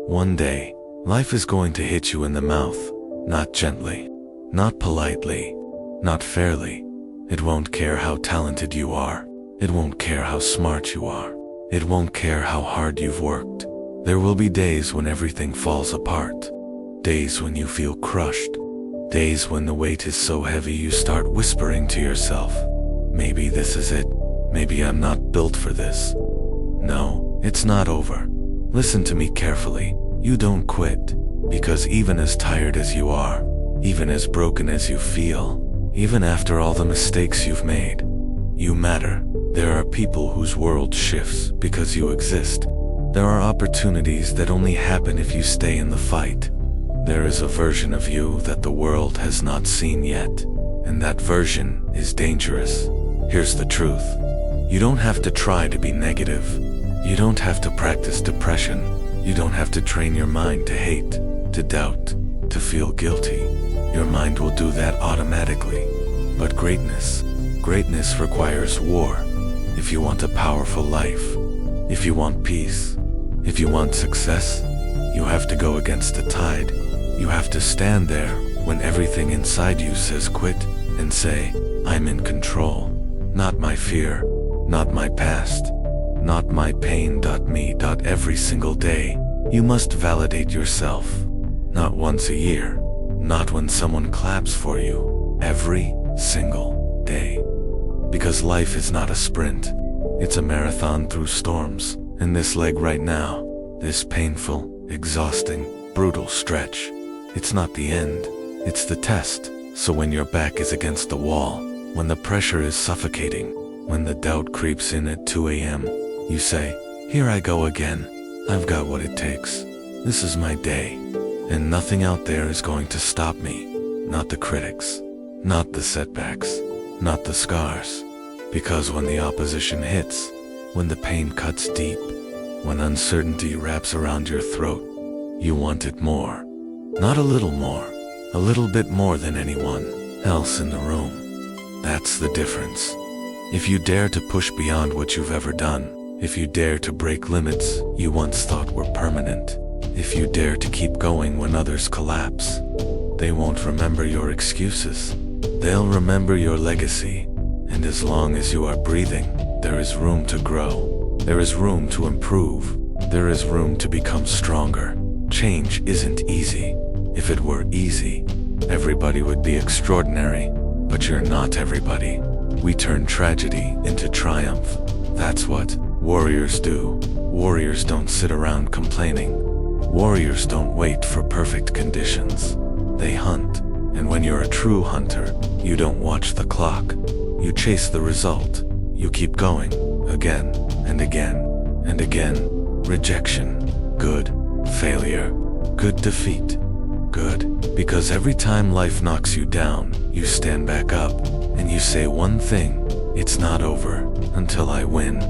One day, life is going to hit you in the mouth, not gently, not politely, not fairly. It won't care how talented you are. It won't care how smart you are. It won't care how hard you've worked. There will be days when everything falls apart. Days when you feel crushed. Days when the weight is so heavy you start whispering to yourself, maybe this is it. Maybe I'm not built for this. No, it's not over. Listen to me carefully. You don't quit. Because even as tired as you are, even as broken as you feel, even after all the mistakes you've made, you matter. There are people whose world shifts because you exist. There are opportunities that only happen if you stay in the fight. There is a version of you that the world has not seen yet, and that version is dangerous. Here's the truth. You don't have to try to be negative. You don't have to practice depression. You don't have to train your mind to hate, to doubt, to feel guilty. Your mind will do that automatically. But greatness requires war. If you want a powerful life, if you want peace, if you want success, you have to go against the tide. You have to stand there when everything inside you says quit and say, I'm in control. Not my fear, not my past, not my pain. Me. Every single day, you must validate yourself. Not once a year, not when someone claps for you. Every single day. Because life is not a sprint. It's a marathon through storms. And this leg right now, this painful, exhausting, brutal stretch, it's not the end. It's the test. So when your back is against the wall, when the pressure is suffocating, when the doubt creeps in at 2 a.m., you say, here I go again. I've got what it takes. This is my day. And nothing out there is going to stop me. Not the critics. Not the setbacks. Not the scars. Because when the opposition hits, when the pain cuts deep, when uncertainty wraps around your throat, you want it more. Not a little more. A little bit more than anyone else in the room. That's the difference. If you dare to push beyond what you've ever done, if you dare to break limits you once thought were permanent, if you dare to keep going when others collapse, they won't remember your excuses. They'll remember your legacy. And as long as you are breathing, there is room to grow. There is room to improve. There is room to become stronger. Change isn't easy. If it were easy, everybody would be extraordinary. But you're not everybody. We turn tragedy into triumph. That's what warriors do. Warriors don't sit around complaining. Warriors don't wait for perfect conditions. They hunt. And when you're a true hunter, you don't watch the clock. You chase the result. You keep going, again, and again, and again. Rejection, good. Failure, good. Defeat, good. Because every time life knocks you down, you stand back up, and you say one thing, it's not over until I win.